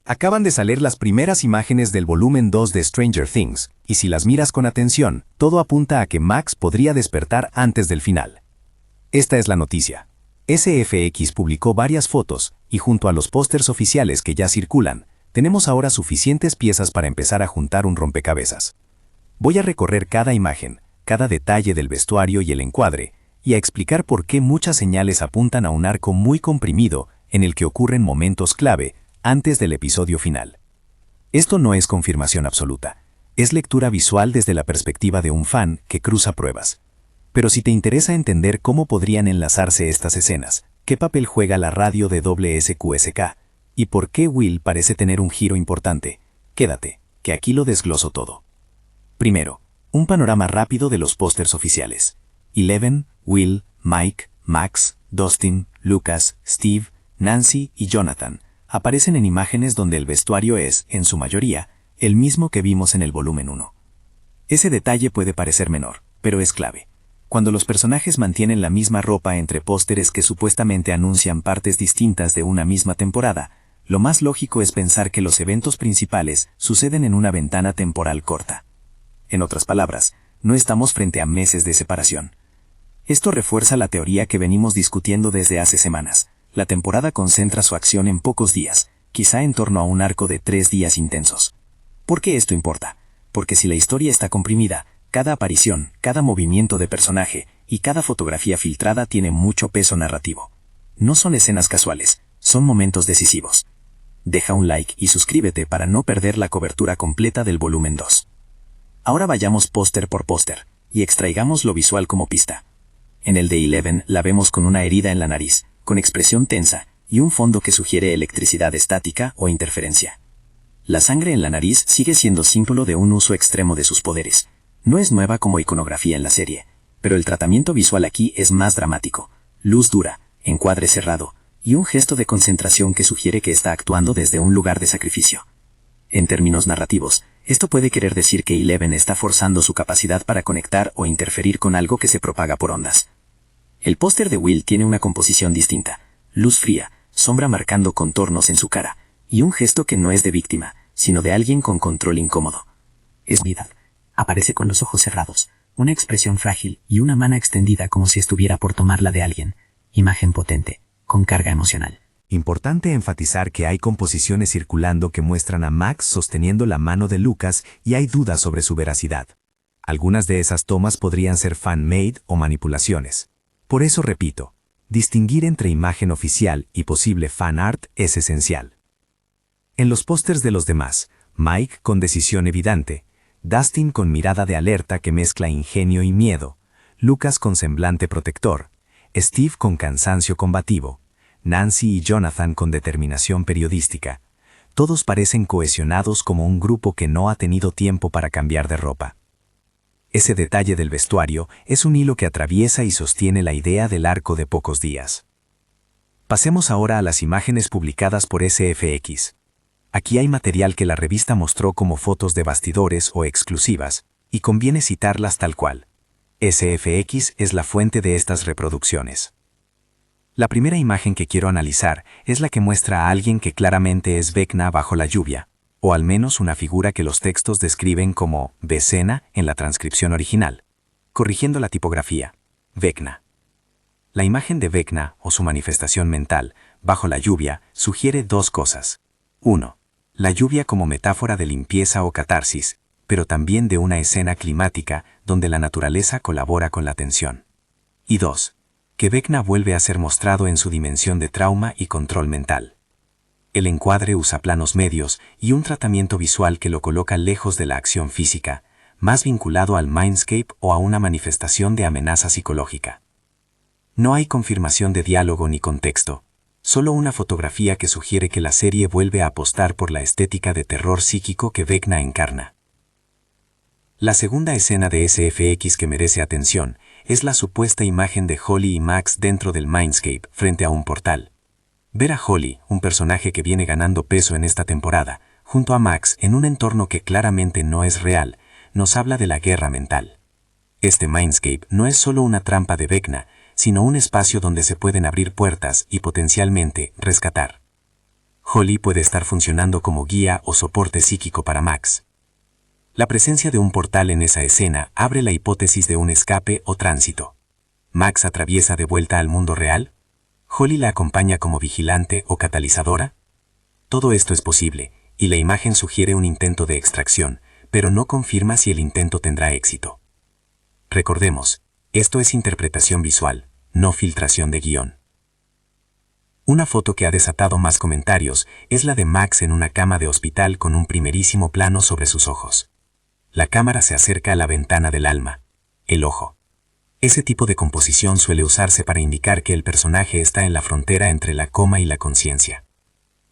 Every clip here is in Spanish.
Acaban de salir las primeras imágenes del volumen 2 de Stranger Things, y si las miras con atención, todo apunta a que Max podría despertar antes del final. Esta es la noticia. SFX publicó varias fotos, y junto a los pósters oficiales que ya circulan, tenemos ahora suficientes piezas para empezar a juntar un rompecabezas. Voy a recorrer cada imagen, cada detalle del vestuario y el encuadre, y a explicar por qué muchas señales apuntan a un arco muy comprimido en el que ocurren momentos clave antes del episodio final. Esto no es confirmación absoluta, es lectura visual desde la perspectiva de un fan que cruza pruebas. Pero si te interesa entender cómo podrían enlazarse estas escenas, qué papel juega la radio de WSQSK, y por qué Will parece tener un giro importante, quédate, que aquí lo desgloso todo. Primero, un panorama rápido de los pósters oficiales. Eleven, Will, Mike, Max, Dustin, Lucas, Steve, Nancy y Jonathan aparecen en imágenes donde el vestuario es, en su mayoría, el mismo que vimos en el volumen 1. Ese detalle puede parecer menor, pero es clave. Cuando los personajes mantienen la misma ropa entre pósteres que supuestamente anuncian partes distintas de una misma temporada, lo más lógico es pensar que los eventos principales suceden en una ventana temporal corta. En otras palabras, no estamos frente a meses de separación. Esto refuerza la teoría que venimos discutiendo desde hace semanas. La temporada concentra su acción en pocos días, quizá en torno a un arco de 3 días intensos. ¿Por qué esto importa? Porque si la historia está comprimida, cada aparición, cada movimiento de personaje y cada fotografía filtrada tiene mucho peso narrativo. No son escenas casuales, son momentos decisivos. Deja un like y suscríbete para no perder la cobertura completa del volumen 2. Ahora vayamos póster por póster, y extraigamos lo visual como pista. En el de Eleven la vemos con una herida en la nariz, con expresión tensa, y un fondo que sugiere electricidad estática o interferencia. La sangre en la nariz sigue siendo símbolo de un uso extremo de sus poderes. No es nueva como iconografía en la serie, pero el tratamiento visual aquí es más dramático. Luz dura, encuadre cerrado, y un gesto de concentración que sugiere que está actuando desde un lugar de sacrificio. En términos narrativos, esto puede querer decir que Eleven está forzando su capacidad para conectar o interferir con algo que se propaga por ondas. El póster de Will tiene una composición distinta, luz fría, sombra marcando contornos en su cara, y un gesto que no es de víctima, sino de alguien con control incómodo. Es vida. Aparece con los ojos cerrados, una expresión frágil y una mano extendida como si estuviera por tomarla de alguien. Imagen potente, con carga emocional. Importante enfatizar que hay composiciones circulando que muestran a Max sosteniendo la mano de Lucas y hay dudas sobre su veracidad. Algunas de esas tomas podrían ser fan-made o manipulaciones. Por eso repito, distinguir entre imagen oficial y posible fan art es esencial. En los pósters de los demás, Mike con decisión evidente, Dustin con mirada de alerta que mezcla ingenio y miedo, Lucas con semblante protector, Steve con cansancio combativo, Nancy y Jonathan con determinación periodística. Todos parecen cohesionados como un grupo que no ha tenido tiempo para cambiar de ropa. Ese detalle del vestuario es un hilo que atraviesa y sostiene la idea del arco de pocos días. Pasemos ahora a las imágenes publicadas por SFX. Aquí hay material que la revista mostró como fotos de bastidores o exclusivas, y conviene citarlas tal cual. SFX es la fuente de estas reproducciones. La primera imagen que quiero analizar es la que muestra a alguien que claramente es Vecna bajo la lluvia, o al menos una figura que los textos describen como Vecna en la transcripción original. Corrigiendo la tipografía, Vecna. La imagen de Vecna, o su manifestación mental, bajo la lluvia, sugiere dos cosas. 1. La lluvia como metáfora de limpieza o catarsis, pero también de una escena climática donde la naturaleza colabora con la tensión. Y 2. Que Vecna vuelve a ser mostrado en su dimensión de trauma y control mental. El encuadre usa planos medios y un tratamiento visual que lo coloca lejos de la acción física, más vinculado al mindscape o a una manifestación de amenaza psicológica. No hay confirmación de diálogo ni contexto, solo una fotografía que sugiere que la serie vuelve a apostar por la estética de terror psíquico que Vecna encarna. La segunda escena de SFX que merece atención es la supuesta imagen de Holly y Max dentro del mindscape frente a un portal. Ver a Holly, un personaje que viene ganando peso en esta temporada, junto a Max en un entorno que claramente no es real, nos habla de la guerra mental. Este mindscape no es solo una trampa de Vecna, sino un espacio donde se pueden abrir puertas y potencialmente rescatar. Holly puede estar funcionando como guía o soporte psíquico para Max. La presencia de un portal en esa escena abre la hipótesis de un escape o tránsito. ¿Max atraviesa de vuelta al mundo real? ¿Holly la acompaña como vigilante o catalizadora? Todo esto es posible, y la imagen sugiere un intento de extracción, pero no confirma si el intento tendrá éxito. Recordemos, esto es interpretación visual, no filtración de guión. Una foto que ha desatado más comentarios es la de Max en una cama de hospital con un primerísimo plano sobre sus ojos. La cámara se acerca a la ventana del alma, el ojo. Ese tipo de composición suele usarse para indicar que el personaje está en la frontera entre la coma y la conciencia.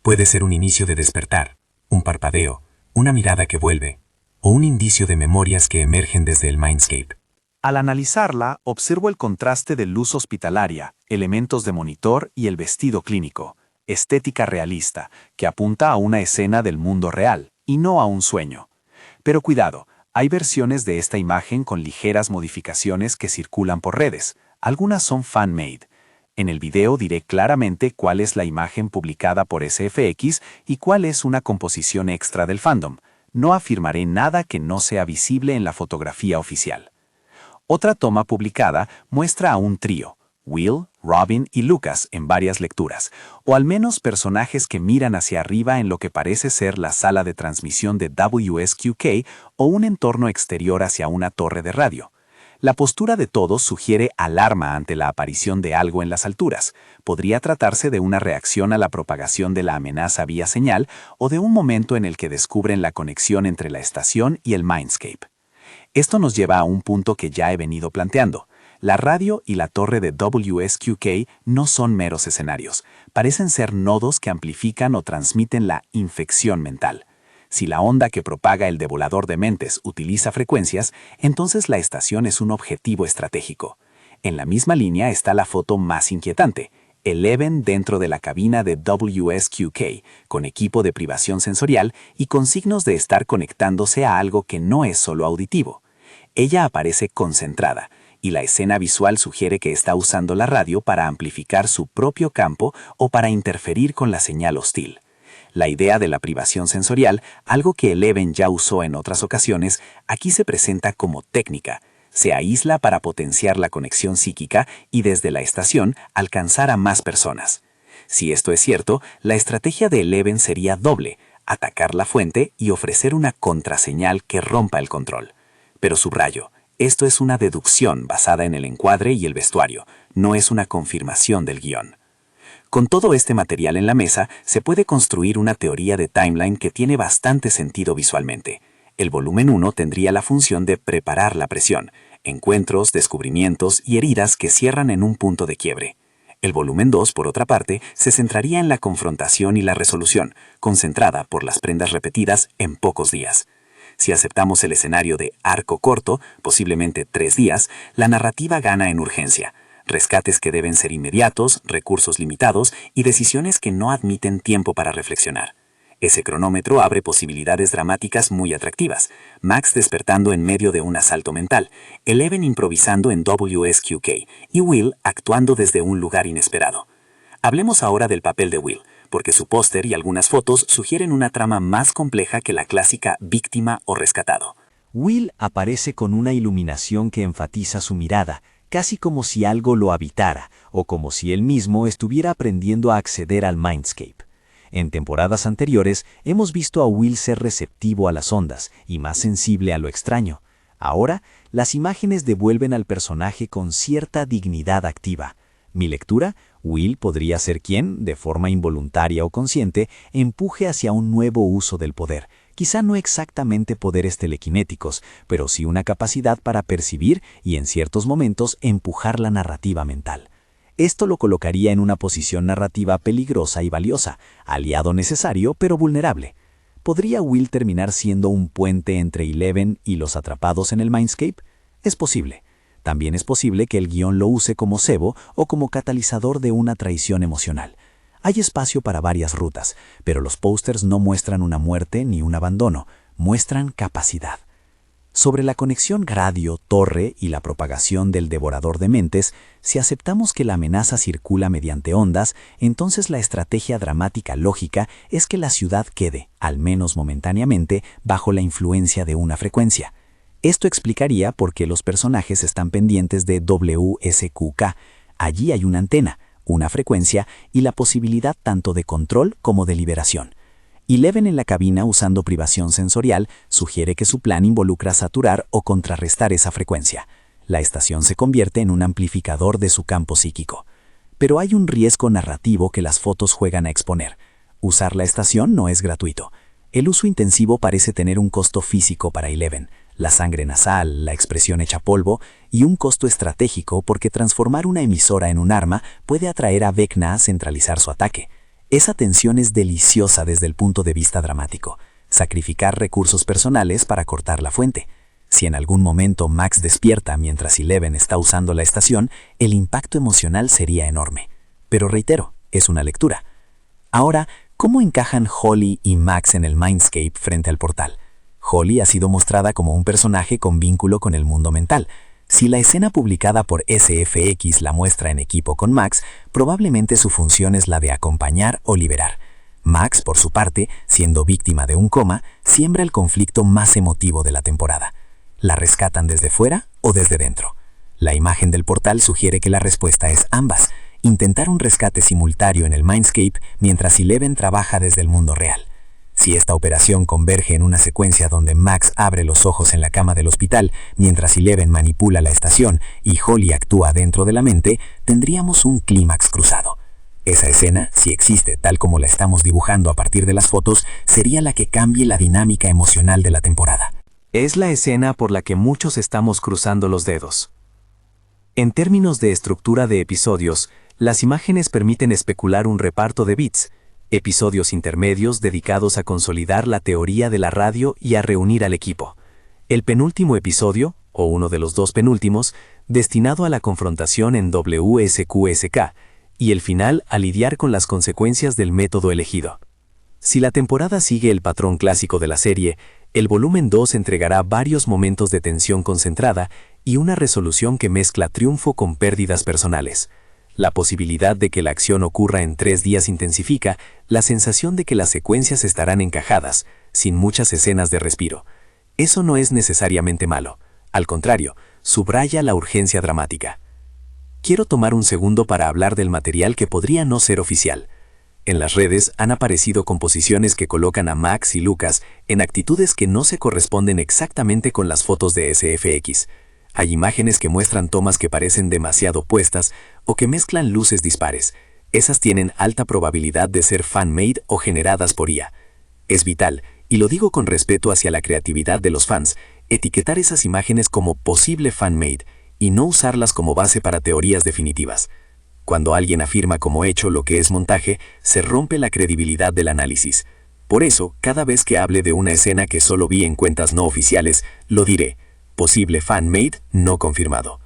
Puede ser un inicio de despertar, un parpadeo, una mirada que vuelve, o un indicio de memorias que emergen desde el mindscape. Al analizarla, observo el contraste de luz hospitalaria, elementos de monitor y el vestido clínico, estética realista, que apunta a una escena del mundo real, y no a un sueño. Pero cuidado, hay versiones de esta imagen con ligeras modificaciones que circulan por redes. Algunas son fan-made. En el video diré claramente cuál es la imagen publicada por SFX y cuál es una composición extra del fandom. No afirmaré nada que no sea visible en la fotografía oficial. Otra toma publicada muestra a un trío, Will, Robin y Lucas en varias lecturas, o al menos personajes que miran hacia arriba en lo que parece ser la sala de transmisión de WSQK o un entorno exterior hacia una torre de radio. La postura de todos sugiere alarma ante la aparición de algo en las alturas. Podría tratarse de una reacción a la propagación de la amenaza vía señal o de un momento en el que descubren la conexión entre la estación y el mindscape. Esto nos lleva a un punto que ya he venido planteando. La radio y la torre de WSQK no son meros escenarios, parecen ser nodos que amplifican o transmiten la infección mental. Si la onda que propaga el devolador de mentes utiliza frecuencias, entonces la estación es un objetivo estratégico. En la misma línea está la foto más inquietante, Eleven dentro de la cabina de WSQK, con equipo de privación sensorial y con signos de estar conectándose a algo que no es solo auditivo. Ella aparece concentrada, y la escena visual sugiere que está usando la radio para amplificar su propio campo o para interferir con la señal hostil. La idea de la privación sensorial, algo que Eleven ya usó en otras ocasiones, aquí se presenta como técnica. Se aísla para potenciar la conexión psíquica y desde la estación alcanzar a más personas. Si esto es cierto, la estrategia de Eleven sería doble: atacar la fuente y ofrecer una contraseñal que rompa el control. Pero subrayo, esto es una deducción basada en el encuadre y el vestuario, no es una confirmación del guión. Con todo este material en la mesa, se puede construir una teoría de timeline que tiene bastante sentido visualmente. El volumen 1 tendría la función de preparar la presión, encuentros, descubrimientos y heridas que cierran en un punto de quiebre. El volumen 2, por otra parte, se centraría en la confrontación y la resolución, concentrada por las prendas repetidas en pocos días. Si aceptamos el escenario de arco corto, posiblemente 3 días, la narrativa gana en urgencia. Rescates que deben ser inmediatos, recursos limitados y decisiones que no admiten tiempo para reflexionar. Ese cronómetro abre posibilidades dramáticas muy atractivas. Max despertando en medio de un asalto mental, Eleven improvisando en WSQK y Will actuando desde un lugar inesperado. Hablemos ahora del papel de Will, porque su póster y algunas fotos sugieren una trama más compleja que la clásica víctima o rescatado. Will aparece con una iluminación que enfatiza su mirada, casi como si algo lo habitara, o como si él mismo estuviera aprendiendo a acceder al mindscape. En temporadas anteriores hemos visto a Will ser receptivo a las ondas y más sensible a lo extraño. Ahora, las imágenes devuelven al personaje con cierta dignidad activa. Mi lectura, Will podría ser quien, de forma involuntaria o consciente, empuje hacia un nuevo uso del poder. Quizá no exactamente poderes telequinéticos, pero sí una capacidad para percibir y en ciertos momentos empujar la narrativa mental. Esto lo colocaría en una posición narrativa peligrosa y valiosa, aliado necesario pero vulnerable. ¿Podría Will terminar siendo un puente entre Eleven y los atrapados en el mindscape? Es posible. También es posible que el guión lo use como cebo o como catalizador de una traición emocional. Hay espacio para varias rutas, pero los pósters no muestran una muerte ni un abandono, muestran capacidad. Sobre la conexión radio-torre y la propagación del devorador de mentes, si aceptamos que la amenaza circula mediante ondas, entonces la estrategia dramática lógica es que la ciudad quede, al menos momentáneamente, bajo la influencia de una frecuencia. Esto explicaría por qué los personajes están pendientes de WSQK. Allí hay una antena, una frecuencia y la posibilidad tanto de control como de liberación. Eleven en la cabina usando privación sensorial sugiere que su plan involucra saturar o contrarrestar esa frecuencia. La estación se convierte en un amplificador de su campo psíquico. Pero hay un riesgo narrativo que las fotos juegan a exponer. Usar la estación no es gratuito. El uso intensivo parece tener un costo físico para Eleven, la sangre nasal, la expresión hecha polvo y un costo estratégico porque transformar una emisora en un arma puede atraer a Vecna a centralizar su ataque. Esa tensión es deliciosa desde el punto de vista dramático. Sacrificar recursos personales para cortar la fuente. Si en algún momento Max despierta mientras Eleven está usando la estación, el impacto emocional sería enorme. Pero reitero, es una lectura. Ahora, ¿cómo encajan Holly y Max en el Mindscape frente al portal? Holly ha sido mostrada como un personaje con vínculo con el mundo mental. Si la escena publicada por SFX la muestra en equipo con Max, probablemente su función es la de acompañar o liberar. Max, por su parte, siendo víctima de un coma, siembra el conflicto más emotivo de la temporada. ¿La rescatan desde fuera o desde dentro? La imagen del portal sugiere que la respuesta es ambas. Intentar un rescate simultáneo en el Mindscape mientras Eleven trabaja desde el mundo real. Si esta operación converge en una secuencia donde Max abre los ojos en la cama del hospital mientras Eleven manipula la estación y Holly actúa dentro de la mente, tendríamos un clímax cruzado. Esa escena, si existe tal como la estamos dibujando a partir de las fotos, sería la que cambie la dinámica emocional de la temporada. Es la escena por la que muchos estamos cruzando los dedos. En términos de estructura de episodios, las imágenes permiten especular un reparto de bits, episodios intermedios dedicados a consolidar la teoría de la radio y a reunir al equipo. El penúltimo episodio, o uno de los dos penúltimos, destinado a la confrontación en WSQSK, y el final a lidiar con las consecuencias del método elegido. Si la temporada sigue el patrón clásico de la serie, el volumen 2 entregará varios momentos de tensión concentrada y una resolución que mezcla triunfo con pérdidas personales. La posibilidad de que la acción ocurra en 3 días intensifica la sensación de que las secuencias estarán encajadas, sin muchas escenas de respiro. Eso no es necesariamente malo. Al contrario, subraya la urgencia dramática. Quiero tomar un segundo para hablar del material que podría no ser oficial. En las redes han aparecido composiciones que colocan a Max y Lucas en actitudes que no se corresponden exactamente con las fotos de SFX. Hay imágenes que muestran tomas que parecen demasiado puestas o que mezclan luces dispares. Esas tienen alta probabilidad de ser fan-made o generadas por IA. Es vital, y lo digo con respeto hacia la creatividad de los fans, etiquetar esas imágenes como posible fan-made y no usarlas como base para teorías definitivas. Cuando alguien afirma como hecho lo que es montaje, se rompe la credibilidad del análisis. Por eso, cada vez que hable de una escena que solo vi en cuentas no oficiales, lo diré. Posible fan-made no confirmado.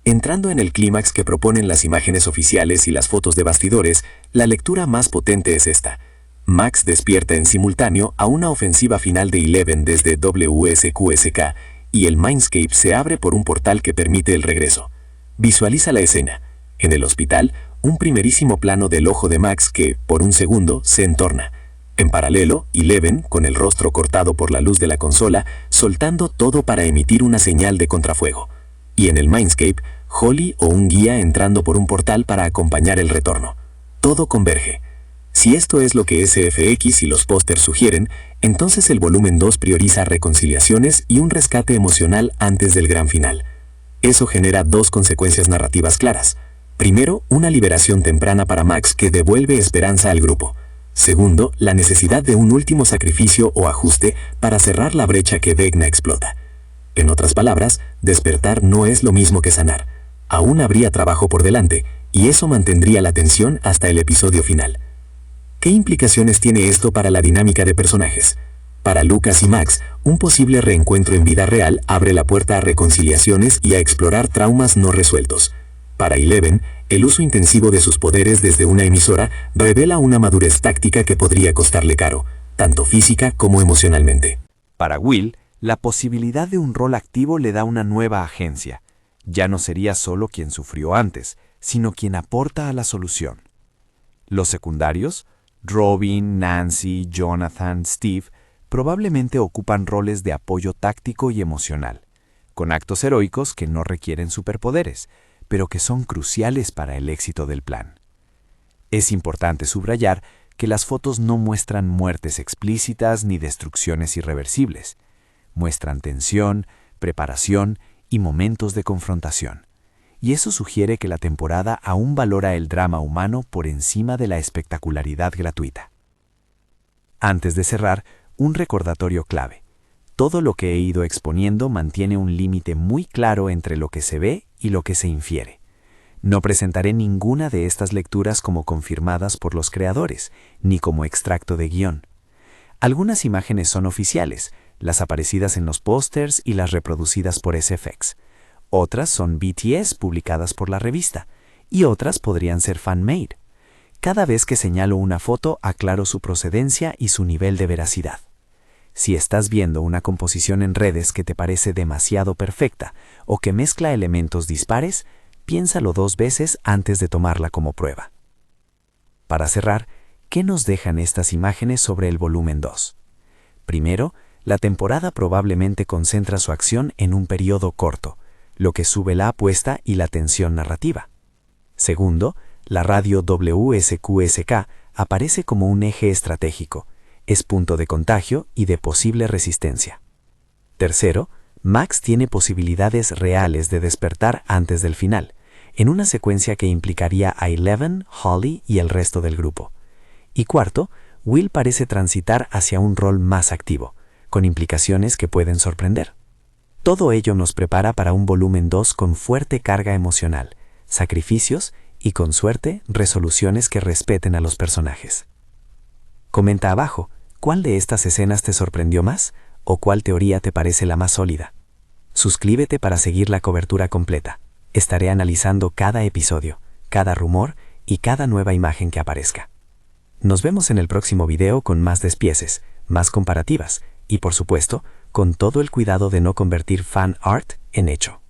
Entrando en el clímax que proponen las imágenes oficiales y las fotos de bastidores, la lectura más potente es esta. Max despierta en simultáneo a una ofensiva final de Eleven desde WSQSK y el Mindscape se abre por un portal que permite el regreso. Visualiza la escena. En el hospital, un primerísimo plano del ojo de Max que, por un segundo, se entorna. En paralelo, Eleven, con el rostro cortado por la luz de la consola, soltando todo para emitir una señal de contrafuego. Y en el Mindscape, Holly o un guía entrando por un portal para acompañar el retorno. Todo converge. Si esto es lo que SFX y los pósters sugieren, entonces el volumen 2 prioriza reconciliaciones y un rescate emocional antes del gran final. Eso genera 2 consecuencias narrativas claras. Primero, una liberación temprana para Max que devuelve esperanza al grupo. Segundo, la necesidad de un último sacrificio o ajuste para cerrar la brecha que Vecna explota. En otras palabras, despertar no es lo mismo que sanar. Aún habría trabajo por delante, y eso mantendría la tensión hasta el episodio final. ¿Qué implicaciones tiene esto para la dinámica de personajes? Para Lucas y Max, un posible reencuentro en vida real abre la puerta a reconciliaciones y a explorar traumas no resueltos. Para Eleven, el uso intensivo de sus poderes desde una emisora revela una madurez táctica que podría costarle caro, tanto física como emocionalmente. Para Will, La posibilidad de un rol activo le da una nueva agencia. Ya no sería solo quien sufrió antes, sino quien aporta a la solución. Los secundarios, Robin, Nancy, Jonathan, Steve, probablemente ocupan roles de apoyo táctico y emocional, con actos heroicos que no requieren superpoderes, pero que son cruciales para el éxito del plan. Es importante subrayar que las fotos no muestran muertes explícitas ni destrucciones irreversibles. Muestran tensión, preparación y momentos de confrontación. Y eso sugiere que la temporada aún valora el drama humano por encima de la espectacularidad gratuita. Antes de cerrar, un recordatorio clave. Todo lo que he ido exponiendo mantiene un límite muy claro entre lo que se ve y lo que se infiere. No presentaré ninguna de estas lecturas como confirmadas por los creadores, ni como extracto de guión. Algunas imágenes son oficiales, las aparecidas en los pósters y las reproducidas por SFX. Otras son BTS publicadas por la revista, y otras podrían ser fan-made. Cada vez que señalo una foto, aclaro su procedencia y su nivel de veracidad. Si estás viendo una composición en redes que te parece demasiado perfecta o que mezcla elementos dispares, piénsalo 2 veces antes de tomarla como prueba. Para cerrar, ¿qué nos dejan estas imágenes sobre el volumen 2? Primero, la temporada probablemente concentra su acción en un periodo corto, lo que sube la apuesta y la tensión narrativa. Segundo, la radio WSQSK aparece como un eje estratégico, es punto de contagio y de posible resistencia. Tercero, Max tiene posibilidades reales de despertar antes del final, en una secuencia que implicaría a Eleven, Holly y el resto del grupo. Y cuarto, Will parece transitar hacia un rol más activo, con implicaciones que pueden sorprender. Todo ello nos prepara para un volumen 2 con fuerte carga emocional, sacrificios y, con suerte, resoluciones que respeten a los personajes. Comenta abajo, ¿cuál de estas escenas te sorprendió más o cuál teoría te parece la más sólida? Suscríbete para seguir la cobertura completa. Estaré analizando cada episodio, cada rumor y cada nueva imagen que aparezca. Nos vemos en el próximo video con más despieces, más comparativas y, por supuesto, con todo el cuidado de no convertir fan art en hecho.